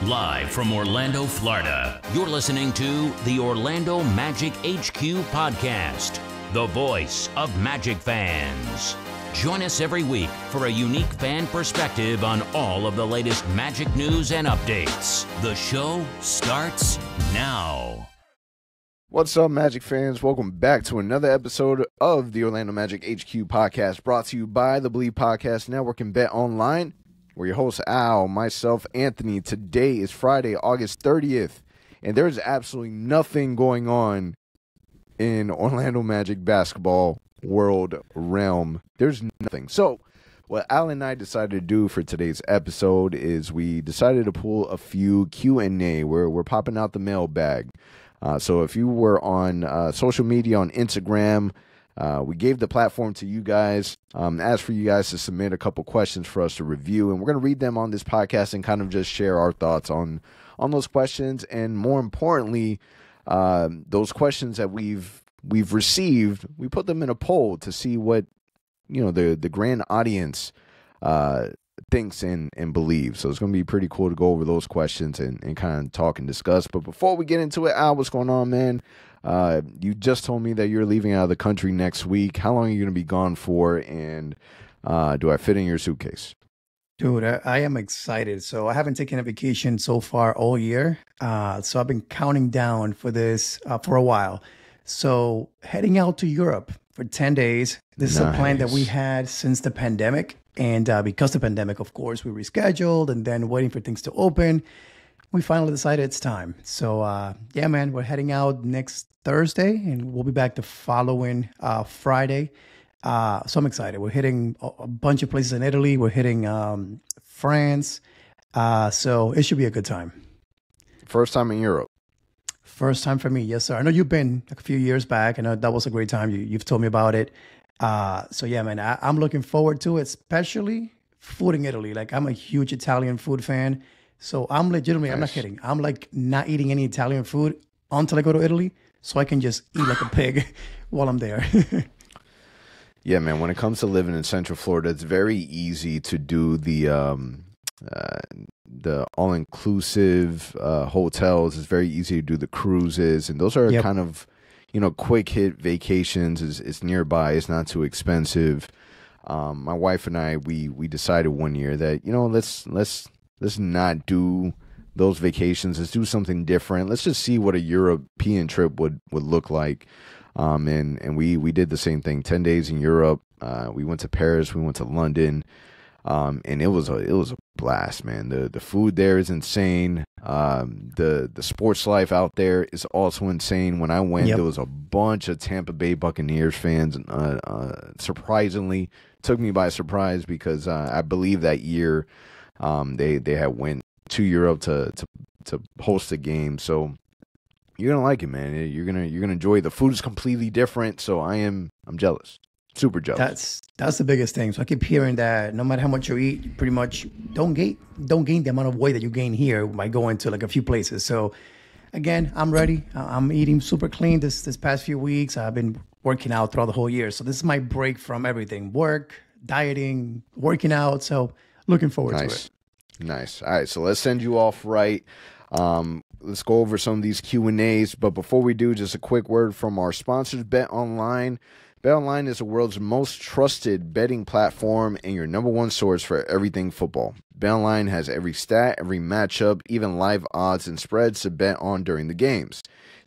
Live from Orlando, Florida, you're listening to the Orlando Magic HQ podcast, the voice of Magic fans. Join us every week for a unique fan perspective on all of the latest Magic news and updates. The show starts now. What's up, Magic fans? Welcome back to another episode of the Orlando Magic HQ podcast, brought to you by the Believe Podcast Network and Bet Online. We're your hosts, Al, myself, Anthony. Today is Friday, August 30th, and there's absolutely nothing going on in Orlando Magic basketball world realm. There's nothing. So what Al and I decided to do for today's episode is we decided to pull a few Q&A where we're popping out the mailbag. So if you were on social media, on Instagram, we gave the platform to you guys, asked for you guys to submit a couple questions for us to review, and we're going to read them on this podcast and kind of just share our thoughts on those questions, and more importantly, those questions that we've received, we put them in a poll to see what, you know, the grand audience thinks and believes. So it's going to be pretty cool to go over those questions and kind of talk and discuss. But before we get into it, Al, what's going on, man? You just told me that you're leaving out of the country next week. How long are you going to be gone for? And do I fit in your suitcase? Dude, I am excited. So I haven't taken a vacation so far all year. So I've been counting down for this for a while. So heading out to Europe for 10 days. This is a plan that we had since the pandemic. And because of the pandemic, of course, we rescheduled and then waiting for things to open. We finally decided it's time. So, yeah, man, we're heading out next Thursday and we'll be back the following Friday. So I'm excited. We're hitting a bunch of places in Italy. We're hitting France. So it should be a good time. First time in Europe. First time for me. Yes, sir. I know you've been a few years back. I know that was a great time. You've told me about it. So yeah, man, I'm looking forward to it, especially food in Italy. Like, I'm a huge Italian food fan. So I'm legitimately, nice. I'm not kidding. I'm like not eating any Italian food until I go to Italy, so I can just eat like a pig while I'm there. Yeah, man, when it comes to living in Central Florida, it's very easy to do the all-inclusive hotels. It's very easy to do the cruises, and those are kind of, you know, quick hit vacations. It's nearby. It's not too expensive. My wife and I, we decided one year that, you know, let's not do those vacations. Let's do something different. Let's just see what a European trip would look like. And we did the same thing. 10 days in Europe. We went to Paris. We went to London. And it was a blast, man. The food there is insane. The sports life out there is also insane. When I went, there was a bunch of Tampa Bay Buccaneers fans. Surprisingly, took me by surprise because I believe that year they had went to Europe to host a game. So you're gonna like it, man. You're gonna enjoy. The food is completely different. So I'm jealous. Super jealous. That's the biggest thing. So I keep hearing that no matter how much you eat, you pretty much don't gain the amount of weight that you gain here by going to like a few places. So again, I'm ready. I'm eating super clean this past few weeks. I've been working out throughout the whole year. So this is my break from everything: work, dieting, working out. So looking forward to it. Nice. All right. So let's send you off right. Let's go over some of these Q&As. But before we do, just a quick word from our sponsors, Bet Online. BetOnline is the world's most trusted betting platform and your number one source for everything football. BetOnline has every stat, every matchup, even live odds and spreads to bet on during the games.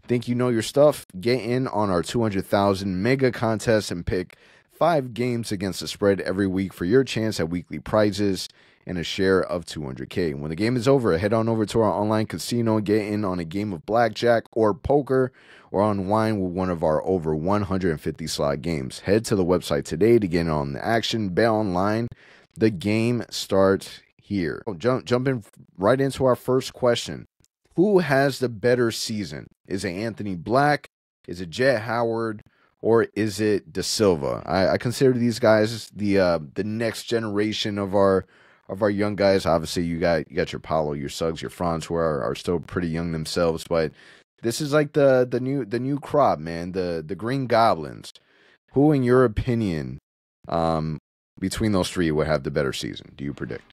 Think you know your stuff? Get in on our 200,000 mega contest and pick 5 games against the spread every week for your chance at weekly prizes and a share of $200K. When the game is over, head on over to our online casino and get in on a game of blackjack or poker or unwind with one of our over 150 slot games. Head to the website today to get in on the action. Bet Online. The game starts here. Jumping right into our first question. Who has the better season? Is it Anthony Black? Is it Jet Howard? Or is it De Silva? I consider these guys the next generation of our young guys. Obviously, you got your Paulo, your Suggs, your Franz, who are still pretty young themselves, but this is like the new crop, man. The Green Goblins. Who, in your opinion, between those three would have the better season? Do you predict?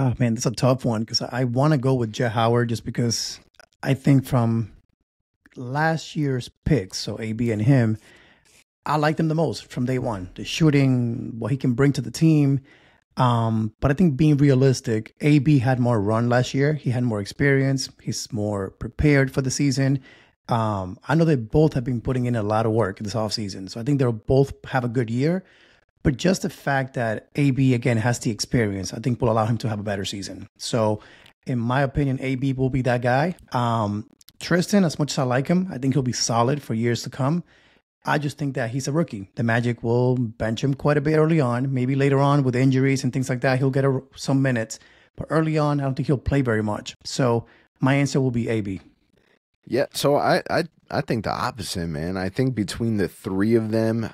Oh man, that's a tough one because I want to go with Jet Howard just because I think from last year's picks, so AB and him, I liked him the most from day one. The shooting, what he can bring to the team. But I think being realistic, AB had more run last year. He had more experience. He's more prepared for the season. I know they both have been putting in a lot of work this offseason. So I think they'll both have a good year. But just the fact that AB, again, has the experience, I think will allow him to have a better season. So in my opinion, AB will be that guy. Tristan, as much as I like him, I think he'll be solid for years to come. I just think that he's a rookie. The Magic will bench him quite a bit early on. Maybe later on with injuries and things like that, he'll get some minutes. But early on, I don't think he'll play very much. So my answer will be AB. Yeah, so I think the opposite, man. I think between the three of them,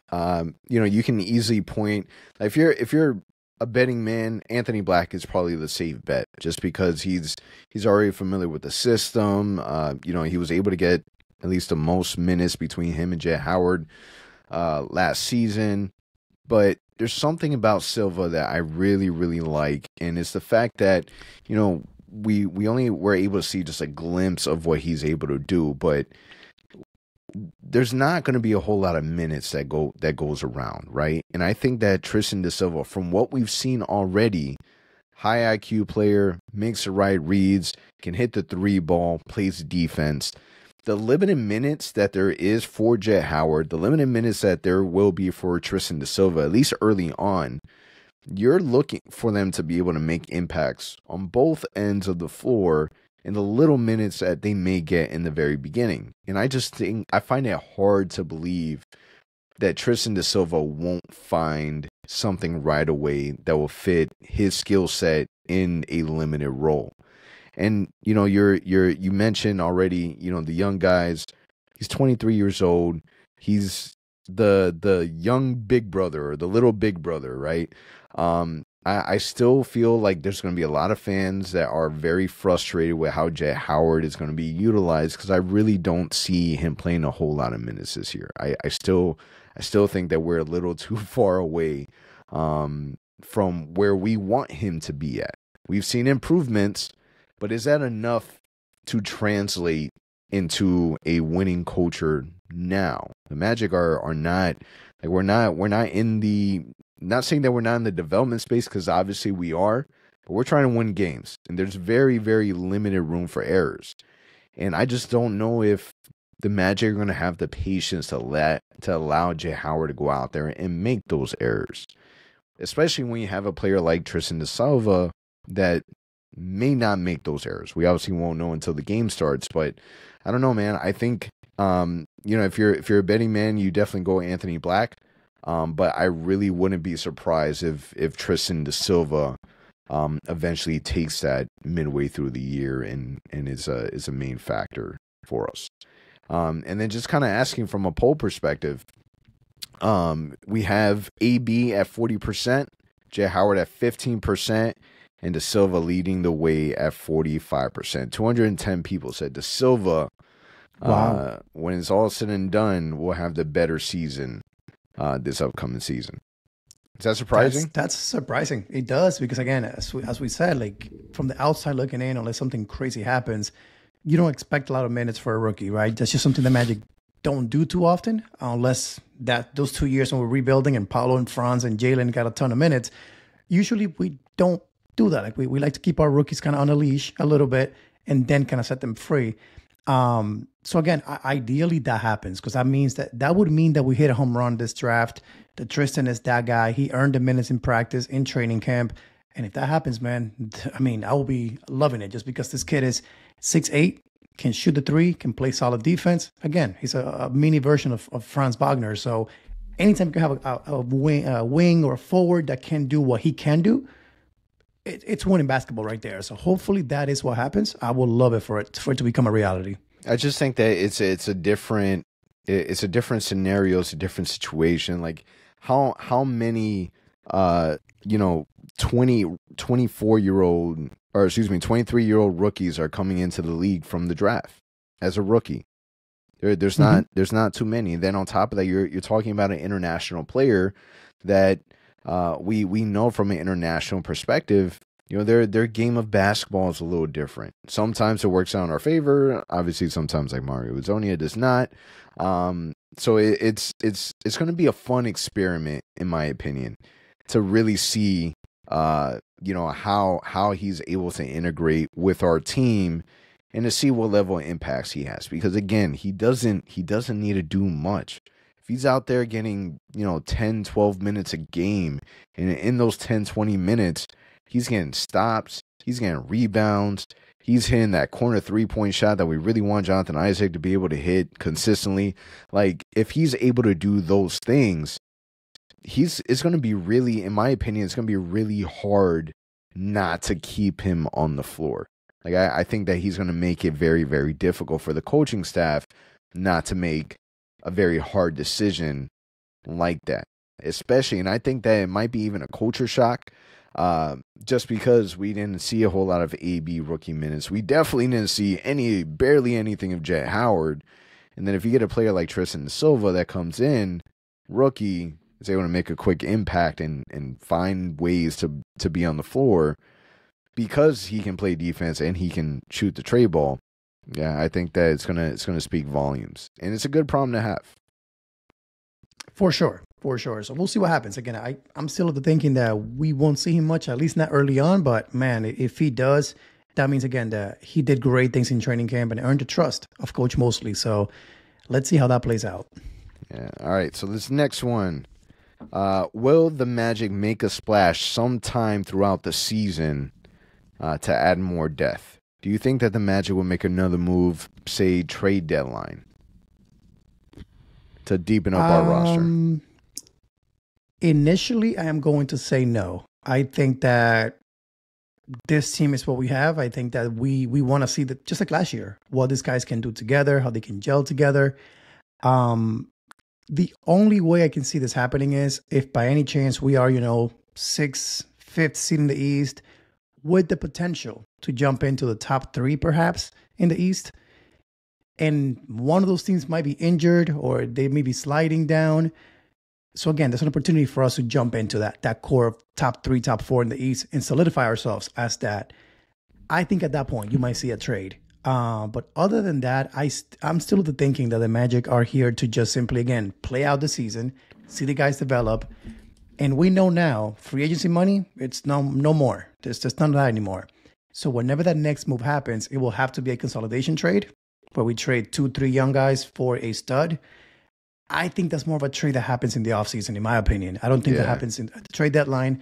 you can easily point. If you're a betting man, Anthony Black is probably the safe bet, just because he's already familiar with the system. He was able to get at least the most minutes between him and Jet Howard last season. But there's something about Silva that I really, really like, and it's the fact that, we only were able to see just a glimpse of what he's able to do, but there's not going to be a whole lot of minutes that goes around, right? And I think that Tristan da Silva, from what we've seen already, high IQ player, makes the right reads, can hit the three ball, plays defense. The limited minutes that there is for Jet Howard, the limited minutes that there will be for Tristan da Silva, at least early on, you're looking for them to be able to make impacts on both ends of the floor in the little minutes that they may get in the very beginning. And I find it hard to believe that Tristan da Silva won't find something right away that will fit his skill set in a limited role. And you mentioned already, the young guys. He's 23 years old. He's the young big brother, or the little big brother, right? I still feel like there's going to be a lot of fans that are very frustrated with how Jet Howard is going to be utilized, because I really don't see him playing a whole lot of minutes this year. I still think that we're a little too far away from where we want him to be at. We've seen improvements, but is that enough to translate into a winning culture now? The Magic are not, like, we're not in the, not saying that we're not in the development space, because obviously we are, but we're trying to win games, and there's very, very limited room for errors. And I just don't know if the Magic are going to have the patience to allow Jet Howard to go out there and make those errors, especially when you have a player like Tristan da Silva that may not make those errors. We obviously won't know until the game starts, but I don't know, man. I think if you're a betting man, you definitely go Anthony Black. But I really wouldn't be surprised if Tristan da Silva eventually takes that midway through the year and is a main factor for us. And then just kind of asking from a poll perspective, we have AB at 40%, Jet Howard at 15%, and da Silva leading the way at 45%. 210 people said da Silva, Wow. when it's all said and done, will have the better season this upcoming season. Is that surprising? That's surprising. It does, because again, as we said, like from the outside looking in, unless something crazy happens, you don't expect a lot of minutes for a rookie, right? That's just something the Magic don't do too often, unless those 2 years when we're rebuilding and Paulo and Franz and Jalen got a ton of minutes. Usually we don't do that. Like we like to keep our rookies kind of on a leash a little bit and then kind of set them free. So again, ideally that happens, because that would mean that we hit a home run this draft. That Tristan is that guy. He earned the minutes in practice, in training camp. And if that happens, man, I mean, I will be loving it, just because this kid is 6'8", can shoot the three, can play solid defense. Again, he's a mini version of Franz Wagner. So anytime you can have a wing or a forward that can do what he can do, it's winning basketball right there. So hopefully that is what happens. I would love it for it to become a reality. I just think that it's a different scenario, it's a different situation. Like how many 23-year-old rookies are coming into the league from the draft as a rookie? There's not too many. Then on top of that, you're talking about an international player that we know from an international perspective Their game of basketball is a little different. Sometimes it works out in our favor. Obviously, sometimes like Mario Uzzonia does not. So it's going to be a fun experiment, in my opinion, to really see how he's able to integrate with our team and to see what level of impacts he has. Because again, he doesn't need to do much. If he's out there getting 10, 12 minutes a game, and in those 10, 20 minutes, he's getting stops, he's getting rebounds, he's hitting that corner 3-point shot that we really want Jonathan Isaac to be able to hit consistently. Like, if he's able to do those things, it's going to be really, in my opinion, it's going to be really hard not to keep him on the floor. Like, I think that he's going to make it very, very difficult for the coaching staff not to make a very hard decision like that. Especially, and I think that it might be even a culture shock, just because we didn't see a whole lot of AB rookie minutes. We definitely didn't see barely anything of Jet Howard. And then if you get a player like Tristan Silva that comes in, rookie, is able to make a quick impact and find ways to be on the floor because he can play defense and he can shoot the tray ball. Yeah, I think that it's gonna speak volumes, and it's a good problem to have. For sure. So we'll see what happens. Again, I'm still of the thinking that we won't see him much, at least not early on. But man, if he does, that means again that he did great things in training camp and earned the trust of Coach Mosley. So let's see how that plays out. Yeah. All right. So this next one, will the Magic make a splash sometime throughout the season to add more depth? Do you think that the Magic will make another move, say trade deadline, to deepen up our roster? Initially, I am going to say no. I think that this team is what we have. I think that we want to see just like last year, what these guys can do together, how they can gel together. The only way I can see this happening is if by any chance we are, 6th, 5th seed in the East with the potential to jump into the top 3 perhaps in the East. And one of those teams might be injured or they may be sliding down. So again, there's an opportunity for us to jump into that core of top 3, top 4 in the East and solidify ourselves as that. I think at that point you might see a trade. But other than that, I'm still of the thinking that the Magic are here to just simply, again, play out the season, see the guys develop. And we know now, free agency money, it's no more. There's just none of that anymore. So whenever that next move happens, it will have to be a consolidation trade where we trade 2-3 young guys for a stud. I think that's more of a trade that happens in the offseason, in my opinion. I don't think that happens in the trade deadline.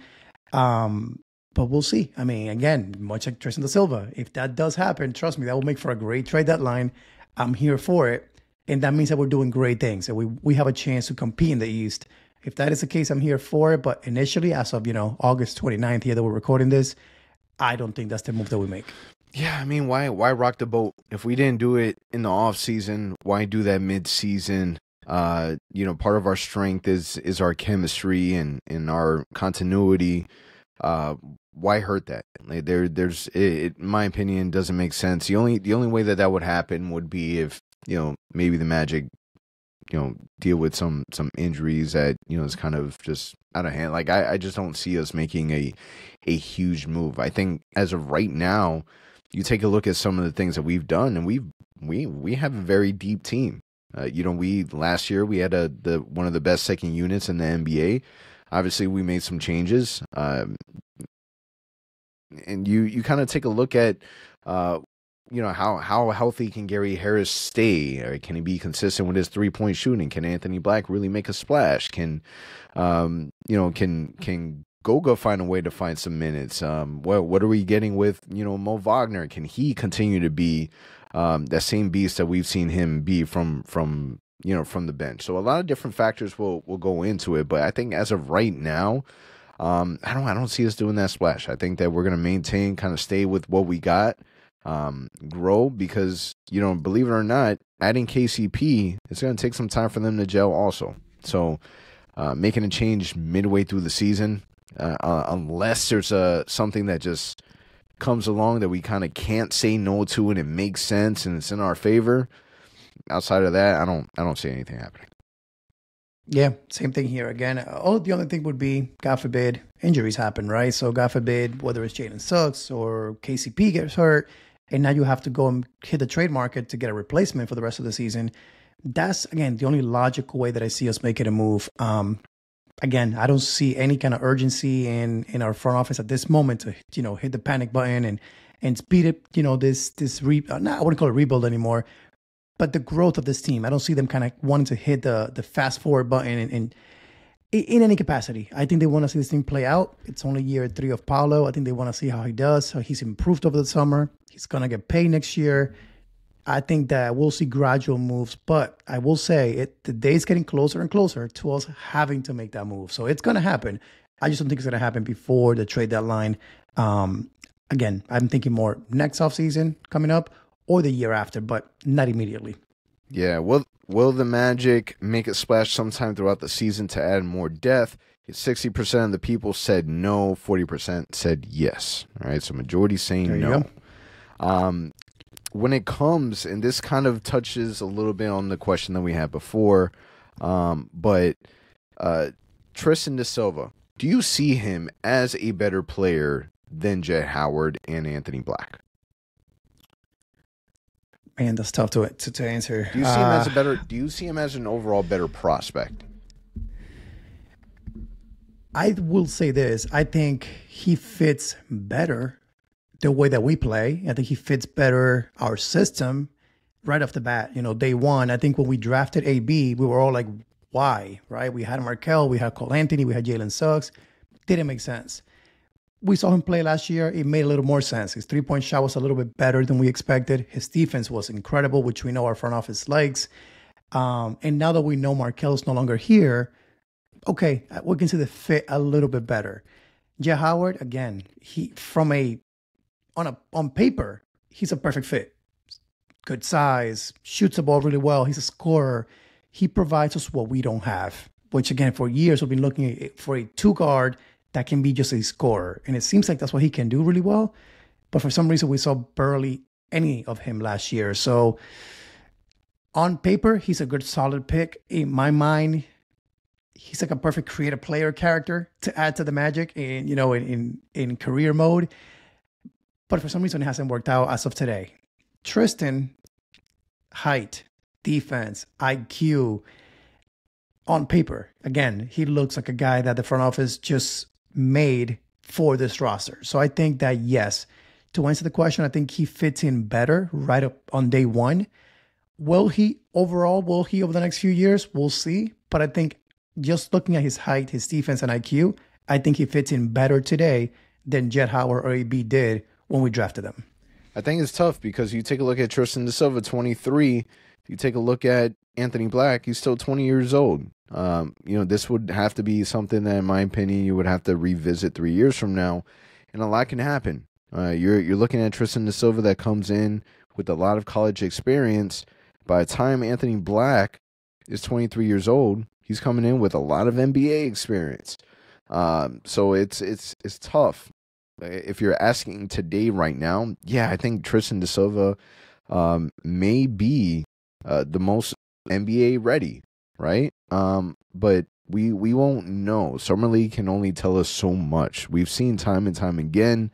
But we'll see. I mean, again, much like Tristan Silva, if that does happen, trust me, that will make for a great trade deadline. I'm here for it. And that means that we're doing great things. And we have a chance to compete in the East. If that is the case, I'm here for it. But initially, as of, August 29th here that we're recording this, I don't think that's the move that we make. Yeah, I mean, why rock the boat? If we didn't do it in the off season, why do that mid season? Part of our strength is our chemistry and our continuity. Why hurt that? Like there's it, in my opinion, doesn't make sense. The only way that would happen would be if maybe the Magic deal with some injuries that is kind of just out of hand. Like I just don't see us making a huge move. I think as of right now, you take a look at some of the things that we've done, and we have a very deep team. Last year we had one of the best second units in the NBA. Obviously, we made some changes, and you kind of take a look at how healthy can Gary Harris stay? Or can he be consistent with his 3-point shooting? Can Anthony Black really make a splash? Can Goga find a way to find some minutes? What are we getting with Mo Wagner? Can he continue to be that same beast that we've seen him be from the bench? So a lot of different factors will go into it, but I think as of right now, I don't see us doing that splash. I think that we're gonna maintain, kind of stay with what we got, grow, because believe it or not, adding KCP, it's gonna take some time for them to gel also. So making a change midway through the season, unless there's something that just comes along that we kind of can't say no to and it makes sense and it's in our favor. Outside of that, I don't see anything happening. Yeah, same thing here. Again, the only thing would be, God forbid, injuries happen, right? So, God forbid, whether it's Jalen Suggs or KCP gets hurt, and now you have to go and hit the trade market to get a replacement for the rest of the season. That's, again, the only logical way that I see us making a move. Again, I don't see any kind of urgency in our front office at this moment to, hit the panic button and speed up, I wouldn't call it rebuild anymore, but the growth of this team. I don't see them kind of wanting to hit the fast forward button in any capacity. I think they want to see this thing play out. It's only year 3 of Paulo. I think they want to see how he does, how he's improved over the summer. He's going to get paid next year. I think that we'll see gradual moves, but I will say the day's getting closer and closer to us having to make that move. So it's going to happen. I just don't think it's going to happen before the trade deadline. Again, I'm thinking more next offseason coming up or the year after, but not immediately. Yeah, will the Magic make a splash sometime throughout the season to add more depth? 60% of the people said no, 40% said yes. All right, so majority saying no. When it comes, and this kind of touches a little bit on the question that we had before, but Tristan de Silva, do you see him as a better player than Jet Howard and Anthony Black? Man, that's tough to answer. Do you see him as a better? Do you see him as an overall better prospect? I will say this: I think he fits better the way that we play. I think he fits better our system right off the bat. Day one. I think when we drafted AB, we were all like, "Why?" Right? We had Markel, we had Cole Anthony, we had Jalen Suggs. Didn't make sense. We saw him play last year. It made a little more sense. His three-point shot was a little bit better than we expected. His defense was incredible, which we know our front office likes. And now that we know Markel's no longer here, okay, we can see the fit a little bit better. Jet Howard, again, on paper, he's a perfect fit. Good size, shoots the ball really well. He's a scorer. He provides us what we don't have, which again, for years we've been looking for a 2-guard that can be just a scorer. And it seems like that's what he can do really well. But for some reason, we saw barely any of him last year. So on paper, he's a good, solid pick. In my mind, he's like a perfect creative player character to add to the Magic in career mode. But for some reason, it hasn't worked out as of today. Tristan, height, defense, IQ, on paper, again, he looks like a guy that the front office just made for this roster. So I think that, yes, to answer the question, I think he fits in better right up on day one. Will he over the next few years? We'll see. But I think just looking at his height, his defense, and IQ, I think he fits in better today than Jet Howard or AB did when we drafted them. I think it's tough because you take a look at Tristan de Silva, 23. You take a look at Anthony Black, he's still 20 years old. This would have to be something that, in my opinion, you would have to revisit 3 years from now, and a lot can happen. You're looking at Tristan de Silva that comes in with a lot of college experience. By the time Anthony Black is 23 years old, he's coming in with a lot of NBA experience. So it's tough. If you're asking today, right now, yeah, I think Tristan de Silva may be the most NBA ready, right? But we won't know. Summer League can only tell us so much. We've seen time and time again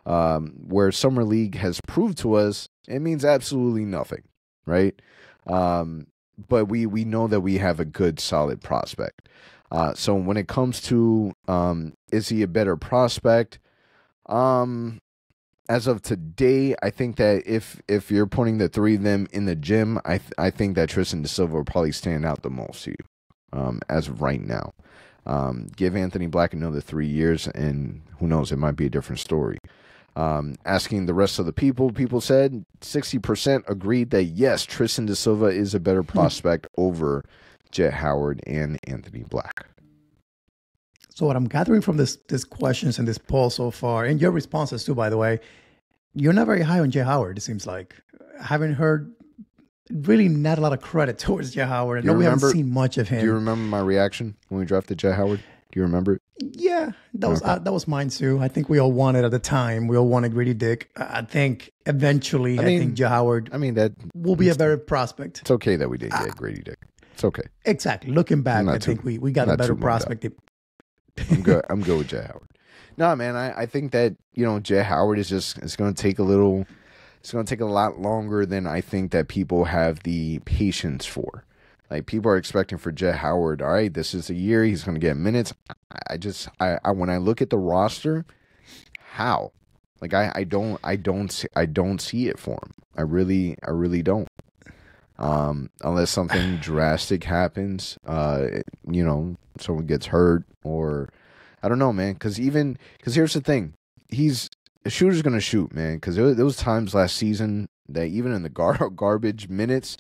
where Summer League has proved to us it means absolutely nothing, right? But we know that we have a good, solid prospect. So when it comes to is he a better prospect? As of today, I think that if you're putting the three of them in the gym, I think that Tristan de Silva will probably stand out the most to you as of right now. Give Anthony Black another 3 years, and who knows, it might be a different story. Asking the rest of the people said 60% agreed that yes, Tristan de Silva is a better prospect over Jet Howard and Anthony Black. So what I'm gathering from this questions and this poll so far, and your responses too, by the way, you're not very high on Jet Howard, it seems like. I haven't heard really not a lot of credit towards Jet Howard. I know we haven't seen much of him. Do you remember my reaction when we drafted Jet Howard? Do you remember it? Yeah, that was mine too. I think we all wanted at the time. We all wanted Grady Dick. I think eventually, I think Jet Howard. That will be a better prospect. It's okay that we did get Grady Dick. It's okay. Exactly. Looking back, I think we got a better prospect. I'm good. I'm good with Jett Howard. No, man, I think that, Jett Howard is it's going to take it's going to take a lot longer than I think that people have the patience for. Like, people are expecting for Jett Howard, all right, this is a year, he's going to get minutes. I when I look at the roster, how? Like, I don't see it for him. I really don't. Unless something drastic happens, someone gets hurt, or I don't know, man. Because here's the thing, a shooter's gonna shoot, man. Because there was times last season that even in the garbage minutes,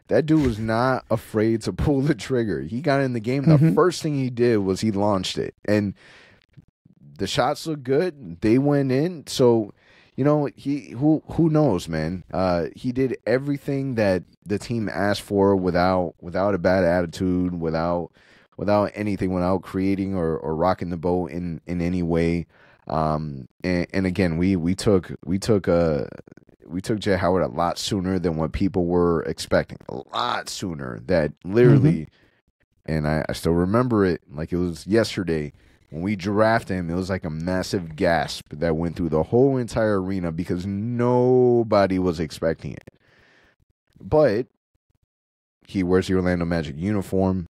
that dude was not afraid to pull the trigger. He got in the game. The first thing he did was he launched it, and the shots looked good. They went in. So, who knows, man? He did everything that the team asked for without a bad attitude, without anything, without creating or rocking the boat in any way. And again, we took Jett Howard a lot sooner than what people were expecting. A lot sooner. That literally, and I still remember it like it was yesterday. When we drafted him, it was like a massive gasp that went through the whole entire arena because nobody was expecting it. But he wears the Orlando Magic uniform.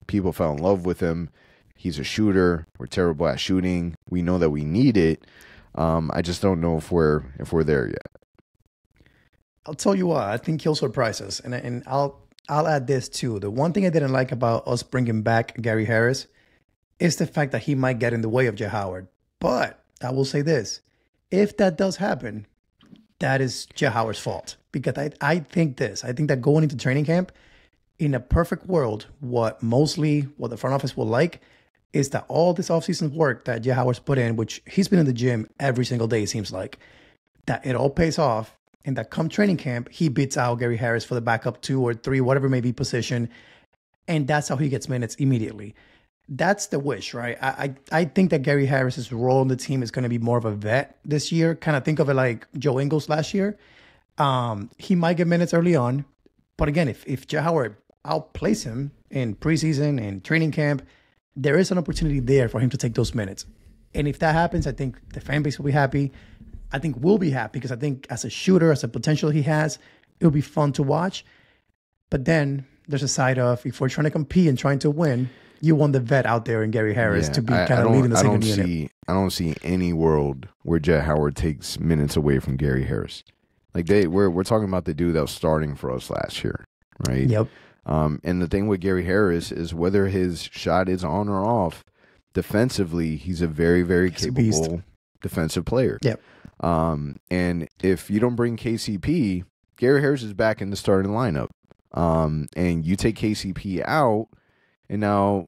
People fell in love with him. He's a shooter. We're terrible at shooting. We know that we need it. I just don't know if we're there yet. I'll tell you what, I think he'll surprise us. And I'll add this too. The one thing I didn't like about us bringing back Gary Harris is the fact that he might get in the way of Jett Howard. But I will say this. If that does happen, that is Jett Howard's fault. Because I think that going into training camp, in a perfect world, what the front office will like is that all this offseason work that Jett Howard's put in, which he's been in the gym every single day, it seems like, that it all pays off, and that come training camp, he beats out Gary Harris for the backup 2 or 3, whatever may be position, and that's how he gets minutes immediately. That's the wish, right? I think that Gary Harris's role in the team is going to be more of a vet this year. Kind of think of it like Joe Ingles last year. He might get minutes early on, but again, if Jett Howard outplays him in preseason and training camp, there is an opportunity there for him to take those minutes. And if that happens, I think the fan base will be happy. I think we'll be happy because I think as a shooter, as a potential he has, it'll be fun to watch. But then there's a side of, if we're trying to compete and trying to win, you want the vet out there in Gary Harris to be kind of leading the second unit. I don't see any world where Jett Howard takes minutes away from Gary Harris. Like we're talking about the dude that was starting for us last year, right? Yep. And the thing with Gary Harris is whether his shot is on or off, defensively, he's a very, very capable defensive player. Yep. And if you don't bring KCP, Gary Harris is back in the starting lineup. And you take KCP out, and now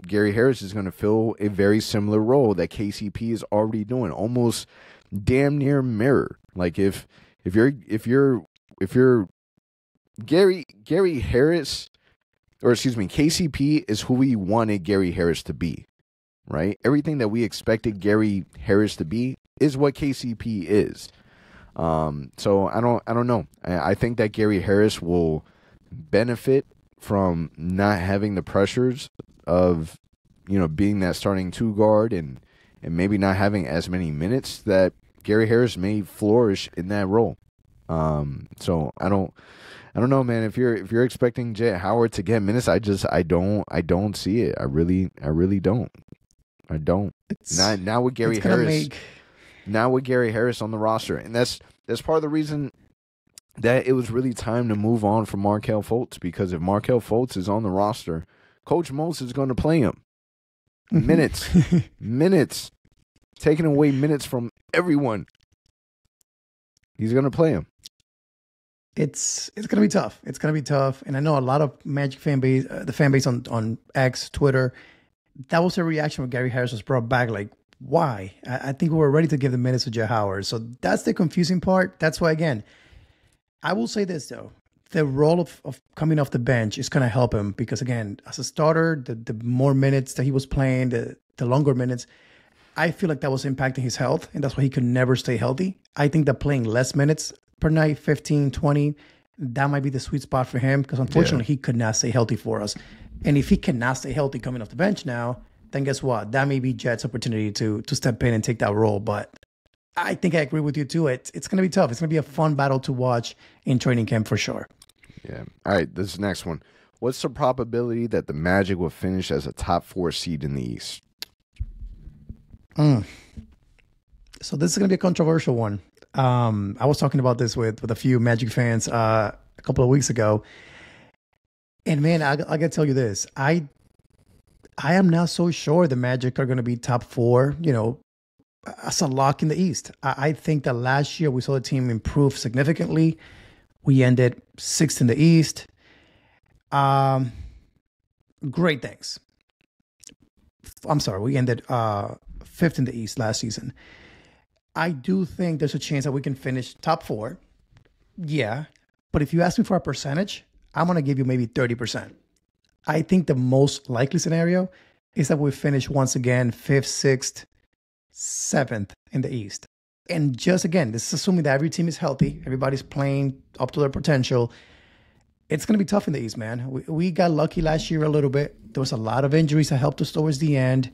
Gary Harris is going to fill a very similar role that KCP is already doing, almost damn near mirror. Like if you're Gary Harris, or excuse me, KCP is who we wanted Gary Harris to be, right? Everything that we expected Gary Harris to be is what KCP is. So I don't know. I think that Gary Harris will benefit from not having the pressures of, being that starting 2 guard and maybe not having as many minutes that Gary Harris may flourish in that role. So I don't know, man. If you're expecting Jett Howard to get minutes, I don't see it. I really don't. I don't. Now with Gary Harris. Now with Gary Harris on the roster, and that's part of the reason that it was really time to move on from Markelle Fultz, because if Markelle Fultz is on the roster, Coach Mose is going to play him. Minutes, taking away minutes from everyone. He's going to play him. It's going to be tough. It's going to be tough, and I know a lot of Magic fan base, the fan base on X, Twitter, that was a reaction when Gary Harris was brought back. Like, why? I think we were ready to give the minutes to Jett Howard. So that's the confusing part. That's why, again, I will say this, though. The role of coming off the bench is going to help him because, again, as a starter, the more minutes that he was playing, the longer minutes, I feel like that was impacting his health, and that's why he could never stay healthy. I think that playing less minutes per night, 15, 20, that might be the sweet spot for him because unfortunately he could not stay healthy for us. And if he cannot stay healthy coming off the bench now, then guess what? That may be Jet's opportunity to step in and take that role. But I think I agree with you too. It's going to be tough. It's going to be a fun battle to watch in training camp for sure. Yeah. All right. This is the next one. What's the probability that the Magic will finish as a top 4 seed in the East? So this is going to be a controversial one. I was talking about this with a few Magic fans a couple of weeks ago. And man, I got to tell you this. I am not so sure the Magic are going to be top 4, as a lock in the East. I think that last year we saw the team improve significantly. We ended 6th in the East. Great things. I'm sorry, we ended 5th in the East last season. I do think there's a chance that we can finish top 4. Yeah. But if you ask me for a percentage, I'm going to give you maybe 30%. I think the most likely scenario is that we finish once again 5th, 6th, 7th in the East. And just again, this is assuming that every team is healthy, everybody's playing up to their potential. It's going to be tough in the East, man. We got lucky last year a little bit. There was a lot of injuries that helped us towards the end.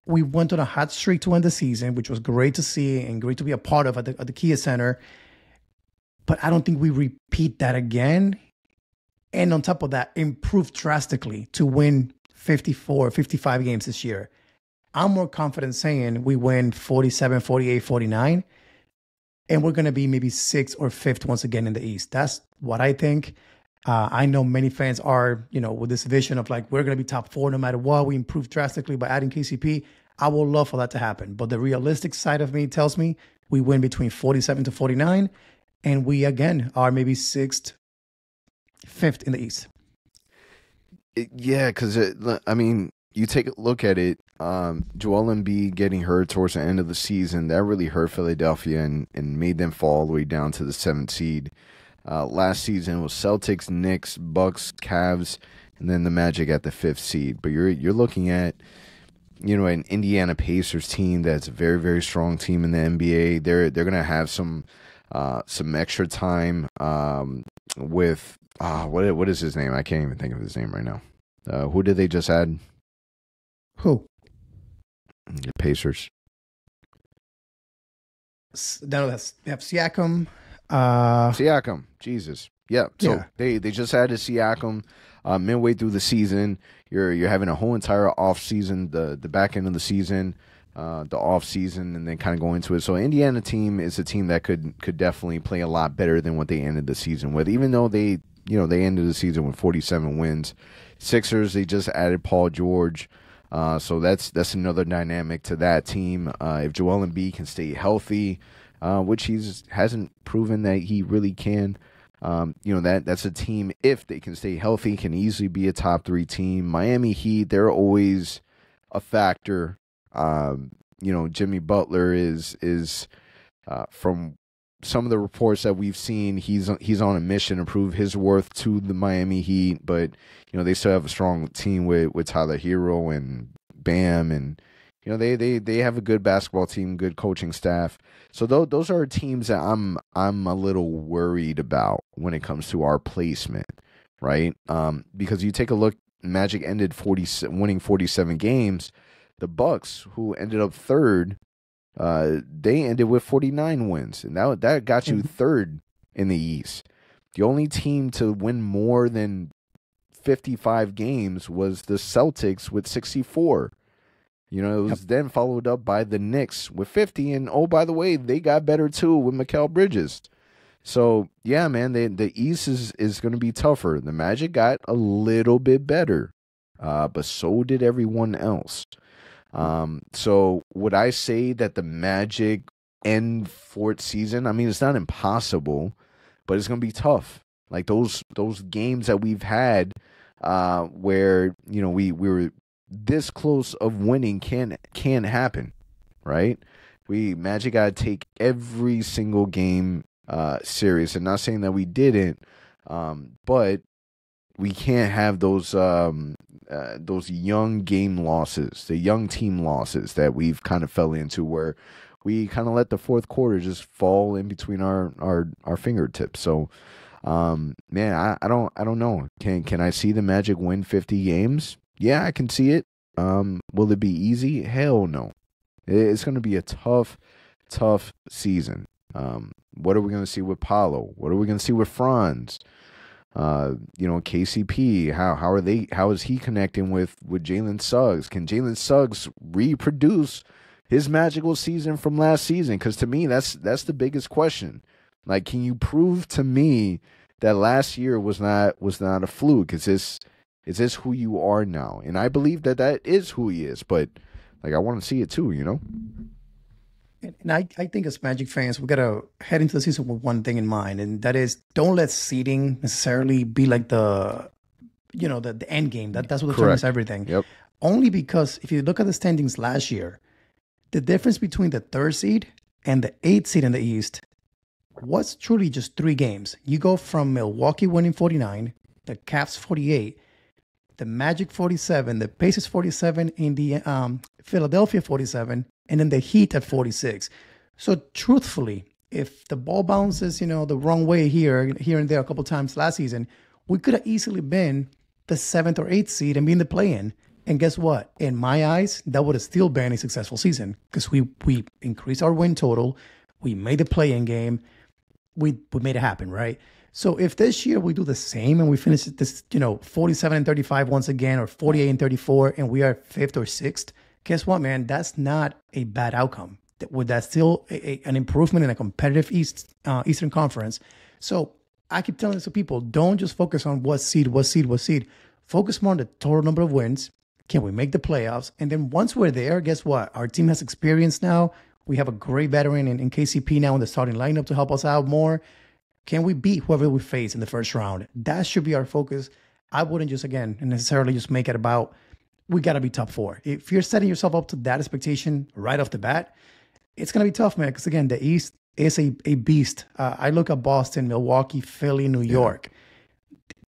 We went on a hot streak to end the season, which was great to see and great to be a part of at the Kia Center. But I don't think we repeat that again. And on top of that, improve drastically to win 54, 55 games this year. I'm more confident saying we win 47, 48, 49, and we're going to be maybe 6th or 5th once again in the East. That's what I think. I know many fans are, with this vision of like, we're going to be top 4 no matter what. We improve drastically by adding KCP. I would love for that to happen. But the realistic side of me tells me we win between 47 to 49, and we, again, are maybe 6th, 5th in the East. Yeah, because, you take a look at it, Joel Embiid getting hurt towards the end of the season, that really hurt Philadelphia and made them fall all the way down to the 7th seed. Last season was Celtics, Knicks, Bucks, Cavs, and then the Magic at the 5th seed. But you're looking at, an Indiana Pacers team that's a very, very strong team in the NBA. They're gonna have some extra time with what is his name? I can't even think of his name right now. Who did they just add? Who? The Pacers. No, they have Siakam. Siakam. Jesus. Yeah. So they just added Siakam midway through the season. You're having a whole entire off season, the back end of the season, the off season, and then kind of go into it. So Indiana team is a team that could definitely play a lot better than what they ended the season with. Even though they ended the season with 47 wins. Sixers, they just added Paul George. So that's another dynamic to that team. If Joel Embiid can stay healthy, which hasn't proven that he really can, that's a team, if they can stay healthy, can easily be a top 3 team. Miami Heat, they're always a factor. Jimmy Butler is from some of the reports that we've seen, he's on a mission to prove his worth to the Miami Heat, but they still have a strong team with Tyler Hero and Bam, and they have a good basketball team, good coaching staff. So those are teams that I'm a little worried about when it comes to our placement, right? Because you take a look, Magic ended winning 47 games. The Bucks, who ended up 3rd, they ended with 49 wins, and that got you 3rd in the East. The only team to win more than 55 games was the Celtics with 64. It was then followed up by the Knicks with 50, and oh, by the way, they got better too with Mikal Bridges. So yeah, man, the East is going to be tougher. The Magic got a little bit better, but so did everyone else. So would I say that the Magic end 4th season? I mean, it's not impossible, but it's going to be tough. Like those games that we've had, where, we were this close of winning can happen, right? Magic got to take every single game, serious, and not saying that we didn't, but we can't have those young game losses, the young team losses that we've kind of fell into, where we kind of let the fourth quarter just fall in between our fingertips. So Man, I don't know. Can I see the Magic win 50 games? Yeah, I can see it. Will it be easy? Hell no. It's going to be a tough season. What are we going to see with Paulo? What are we going to see with Franz? KCP. How is he connecting with Jalen Suggs? Can Jalen Suggs reproduce his magical season from last season? Because to me, that's the biggest question. Like, can you prove to me that last year was not a fluke? Is this who you are now? And I believe that is who he is. But like, I want to see it too. And I think as Magic fans, we got to head into the season with one thing in mind, and that is don't let seeding necessarily be like the end game. That's what determines everything. Yep. Only because if you look at the standings last year, the difference between the 3rd seed and the 8th seed in the East was truly just 3 games. You go from Milwaukee winning 49, the Cavs 48, the Magic 47, the Pacers 47, and the Philadelphia 47, and then the Heat at 46. So truthfully, if the ball bounces, the wrong way here and there a couple times last season, we could have easily been the 7th or 8th seed and be in the play-in. And guess what? In my eyes, that would have still been a successful season because we increased our win total. We made the play-in game. We made it happen, right? So if this year we do the same and we finish this, 47-35 once again, or 48-34, and we are 5th or 6th, guess what, man? That's not a bad outcome. That's still an improvement in a competitive Eastern Conference. So I keep telling this to people, don't just focus on what seed. Focus more on the total number of wins. Can we make the playoffs? And then once we're there, guess what? Our team has experience now. We have a great veteran in KCP now in the starting lineup to help us out more. Can we beat whoever we face in the first round? That should be our focus. I wouldn't just, again, necessarily just make it about, we got to be top 4. If you're setting yourself up to that expectation right off the bat, it's going to be tough, man, because, again, the East is a beast. I look at Boston, Milwaukee, Philly, New York.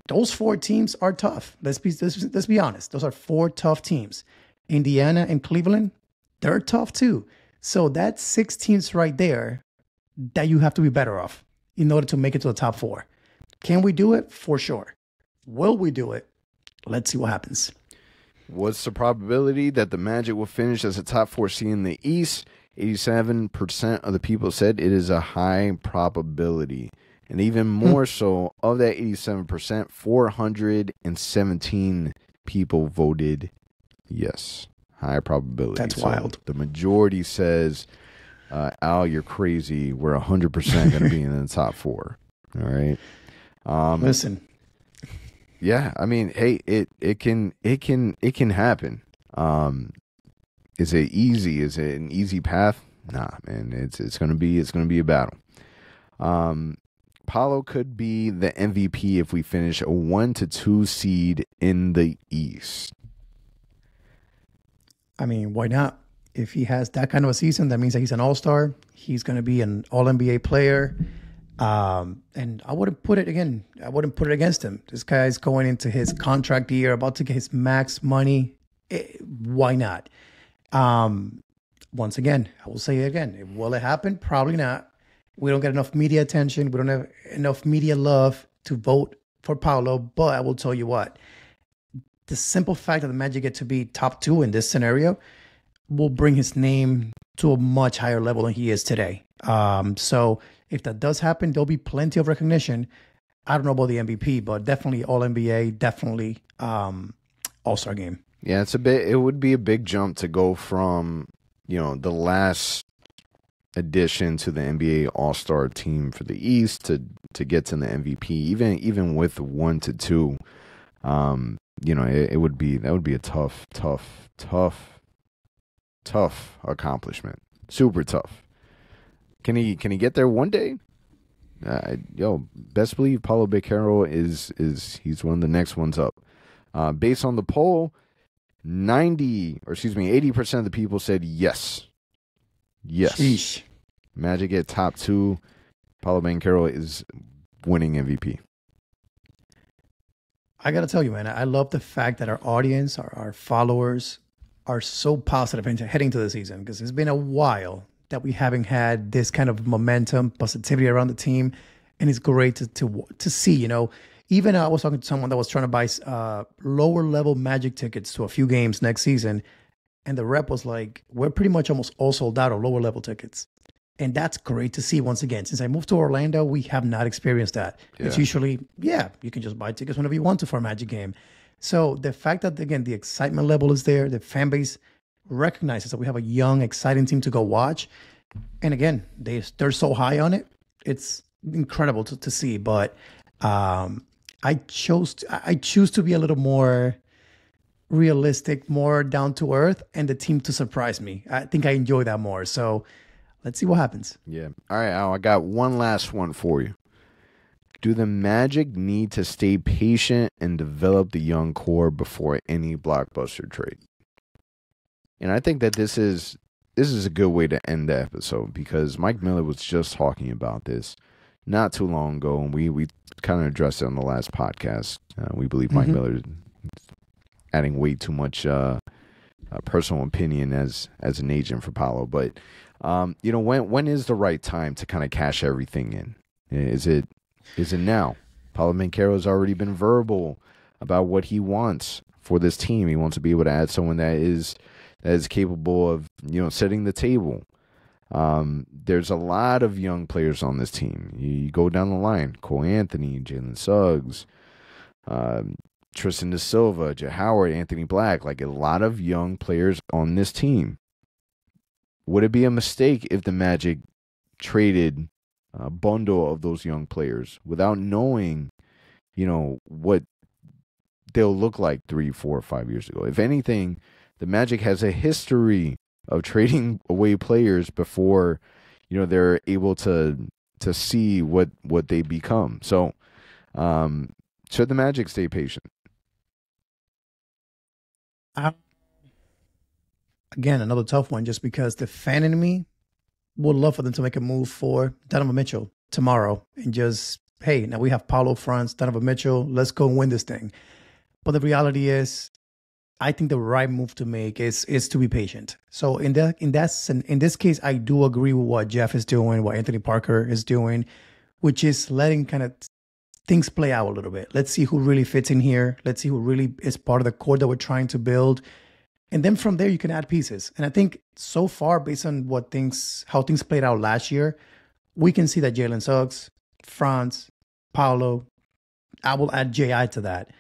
Those 4 teams are tough. Let's be honest. Those are 4 tough teams. Indiana and Cleveland, they're tough too. So that's 6 teams right there that you have to be better off in order to make it to the top 4. Can we do it? For sure. Will we do it? Let's see what happens. What's the probability that the Magic will finish as a top 4 seed in the East? 87% of the people said it is a high probability. And even more so, of that 87%, 417 people voted yes. High probability. That's wild. The majority says, Al, you're crazy. We're 100% going to be in the top 4. All right. Listen. Yeah, I mean, hey, it can happen. Is it easy? Is it an easy path? Nah, man. It's gonna be a battle. Paulo could be the MVP if we finish a 1-2 seed in the East. I mean, why not? If he has that kind of a season, that means that he's an all-star. He's going to be an all-NBA player. And I wouldn't put it against him. This guy's going into his contract year, about to get his max money. Why not? Once again, I will say it again. Will it happen? Probably not. We don't get enough media attention. We don't have enough media love to vote for Paulo. But I will tell you what, the simple fact that the Magic get to be top 2 in this scenario will bring his name to a much higher level than he is today. So if that does happen, there'll be plenty of recognition. I don't know about the MVP, but definitely All-NBA, definitely All-Star game. Yeah, it would be a big jump to go from, the last addition to the NBA All-Star team for the East to get to the MVP, even with 1-2. That would be a tough accomplishment. Super tough. Can he get there one day? Best believe Paulo Becerra he's one of the next ones up. Based on the poll, 80% of the people said yes. Yes. Sheesh. Magic at top 2. Paulo Becerra is winning MVP. I got to tell you, man, I love the fact that our audience, our followers are so positive heading to the season, because it's been a while that we haven't had this kind of momentum, positivity around the team. and it's great to see. Even I was talking to someone that was trying to buy lower level Magic tickets to a few games next season, and the rep was like, "We're pretty much almost all sold out of lower level tickets." And that's great to see once again. Since I moved to Orlando, we have not experienced that. Yeah. It's usually, you can just buy tickets whenever you want to for a Magic game. So the fact that, again, the excitement level is there, the fan base recognizes that we have a young, exciting team to go watch. And again, they're so high on it. It's incredible to see. But I choose to be a little more realistic, more down to earth, and the team to surprise me. I think I enjoy that more. So let's see what happens. Yeah. All right, Al, I got one last one for you. Do the Magic need to stay patient and develop the young core before any blockbuster trade? And I think that this is a good way to end the episode, because Mike Miller was just talking about this not too long ago, and we kind of addressed it on the last podcast. We believe Mike Miller is adding way too much personal opinion as an agent for Paolo. But when is the right time to kind of cash everything in? Is it now? Paolo Banchero's already been verbal about what he wants for this team. He wants to be able to add someone that is capable of setting the table. There's a lot of young players on this team. You go down the line: Cole Anthony, Jalen Suggs, Tristan de Silva, J. Howard, Anthony Black. Like, a lot of young players on this team. Would it be a mistake if the Magic traded a bundle of those young players without knowing, what they'll look like 3, 4, 5 years ago? If anything, the Magic has a history of trading away players before, they're able to see what they become. So, should the Magic stay patient? Again, another tough one, just because the fan in me would love for them to make a move for Donovan Mitchell tomorrow and just, hey, now we have Paulo Franz, Donovan Mitchell, let's go and win this thing. But the reality is, I think the right move to make is to be patient. So in this case, I do agree with what Jeff is doing, what Anthony Parker is doing, which is letting kind of things play out a little bit. Let's see who really fits in here. Let's see who really is part of the core that we're trying to build. And then from there, you can add pieces. And I think so far, based on how things played out last year, we can see that Jalen Suggs, Franz, Paolo, I will add J.I. to that.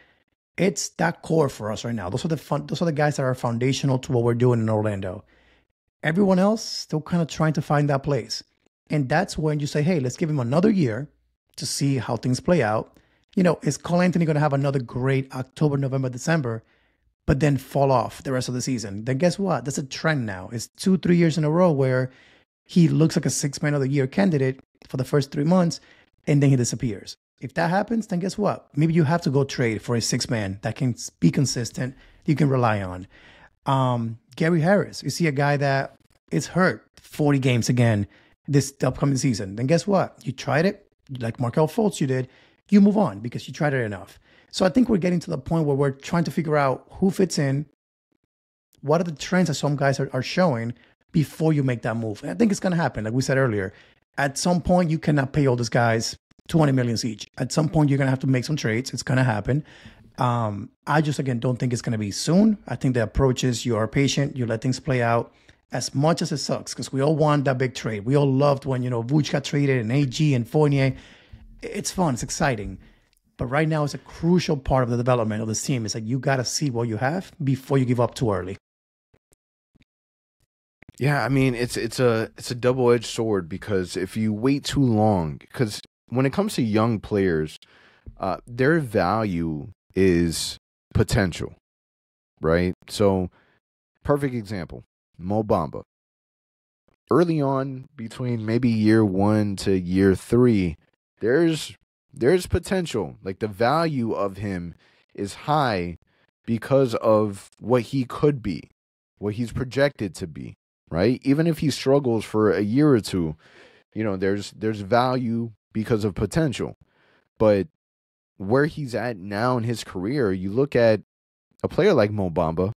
It's that core for us right now. Those are the guys that are foundational to what we're doing in Orlando. Everyone else still kind of trying to find that place. And that's when you say, hey, let's give him another year to see how things play out. Is Cole Anthony going to have another great October, November, December, but then fall off the rest of the season? Then guess what? That's a trend now. It's 2-3 years in a row where he looks like a 6-man of the year candidate for the first 3 months, and then he disappears. If that happens, then guess what? Maybe you have to go trade for a 6-man that can be consistent, you can rely on. Gary Harris, you see a guy that is hurt 40 games again this upcoming season. Then guess what? You tried it, like Markelle Fultz you did, you move on because you tried it enough. So I think we're getting to the point where we're trying to figure out who fits in, what are the trends that some guys are showing before you make that move. And I think it's going to happen. Like we said earlier, at some point, you cannot pay all these guys $20 million each. At some point, you're going to have to make some trades. It's going to happen. I just, again, don't think it's going to be soon. I think the approach is you are patient, you let things play out, as much as it sucks, because we all want that big trade. We all loved when, Vooch got traded and AG and Fournier. It's fun. It's exciting. But right now, it's a crucial part of the development of this team. It's like you got to see what you have before you give up too early. Yeah, I mean, it's a double-edged sword, because if you wait too long, because when it comes to young players, their value is potential, right? So, perfect example, Mo Bamba. Early on, between maybe year 1 to year 3, there's potential. Like, the value of him is high because of what he could be, what he's projected to be, right? Even if he struggles for a year or two, there's value because of potential. But where he's at now in his career, you look at a player like Mo Bamba,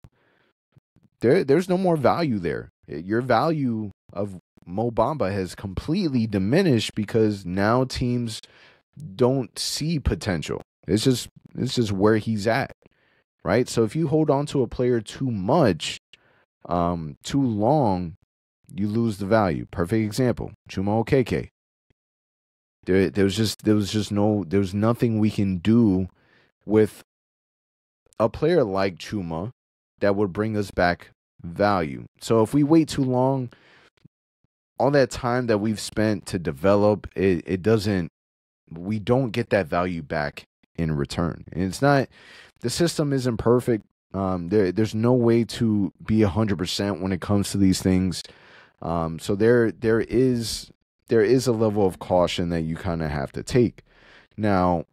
there's no more value there. Your value of Mo Bamba has completely diminished because now teams don't see potential. It's just where he's at, right? So if you hold on to a player too much, too long, you lose the value. Perfect example, Chuma Okeke. There was nothing we can do with a player like Chuma that would bring us back value. So if we wait too long, all that time that we've spent to develop, we don't get that value back in return. And it's not, the system isn't perfect. There's no way to be 100% when it comes to these things. So there is a level of caution that you kind of have to take. Now,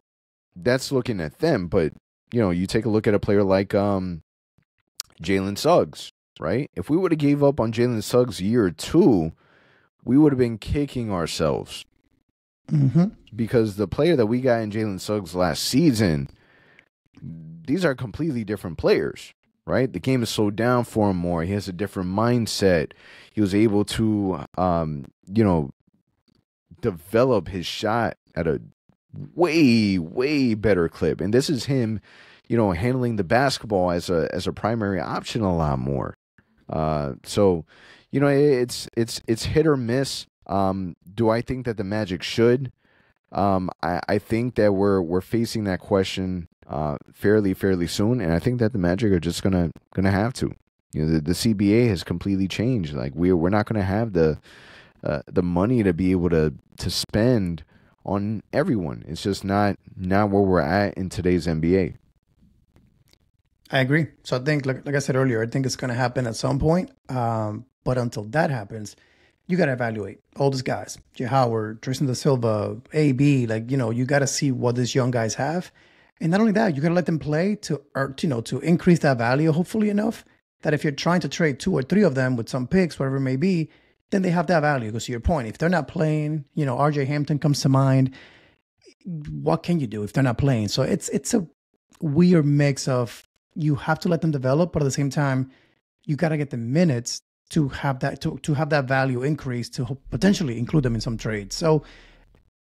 that's looking at them, but you take a look at a player like Jalen Suggs, right? If we would have gave up on Jalen Suggs a year or two, we would have been kicking ourselves. Mm-hmm. Because the player that we got in Jalen Suggs last season, these are completely different players, right? The game is slowed down for him more. He has a different mindset. He was able to, develop his shot at a way, way better clip. And this is him, handling the basketball as a primary option a lot more. So, it's hit or miss. Do I think that the Magic should? I think that we're facing that question fairly soon, and I think that the Magic are just gonna have to. The CBA has completely changed. Like we're not gonna have the money to be able to spend on everyone. It's just not where we're at in today's NBA. I agree. So I think, like I said earlier, I think it's going to happen at some point. But until that happens, you got to evaluate all these guys. J. Howard, Tristan Silva, AB. You got to see what these young guys have. And not only that, you got to let them play to increase that value, hopefully enough that if you're trying to trade 2 or 3 of them with some picks, whatever it may be, then they have that value. Because to your point, if they're not playing, RJ Hampton comes to mind. What can you do if they're not playing? So it's a weird mix of, you have to let them develop, but at the same time, you got to get the minutes to have that to have that value increase to potentially include them in some trades. So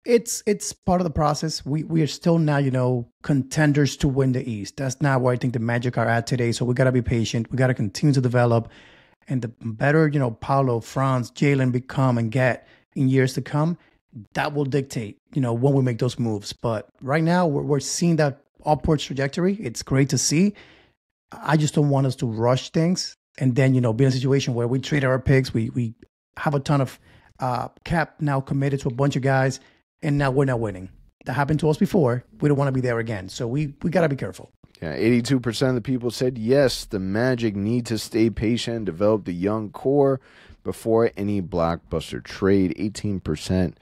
it's part of the process. We are still now, contenders to win the East. That's not where I think the Magic are at today. So we got to be patient. We got to continue to develop. And the better, Paolo, Franz, Jalen become and get in years to come, that will dictate, when we make those moves. But right now, we're seeing that upward trajectory. It's great to see. I just don't want us to rush things and then, be in a situation where we trade our picks. We have a ton of cap now committed to a bunch of guys, and now we're not winning. That happened to us before. We don't want to be there again. So we got to be careful. Yeah, 82% of the people said yes, the Magic need to stay patient and develop the young core before any blockbuster trade. 18%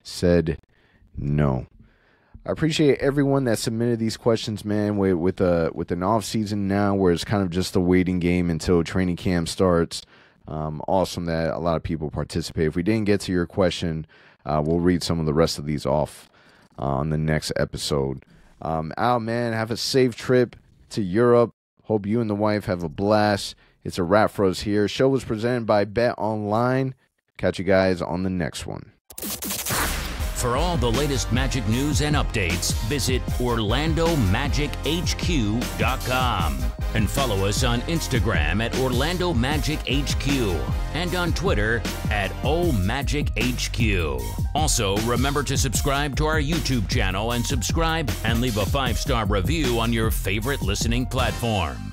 said no. I appreciate everyone that submitted these questions, man, with an off season now where it's kind of just a waiting game until training camp starts. Awesome that a lot of people participate. If we didn't get to your question, we'll read some of the rest of these off on the next episode. Al, man, have a safe trip to Europe. Hope you and the wife have a blast. It's a wrap for us here. Show was presented by Bet Online. Catch you guys on the next one. For all the latest Magic news and updates, visit OrlandoMagicHQ.com and follow us on Instagram at OrlandoMagicHQ and on Twitter at OMagicHQ. Also, remember to subscribe to our YouTube channel and subscribe and leave a 5-star review on your favorite listening platform.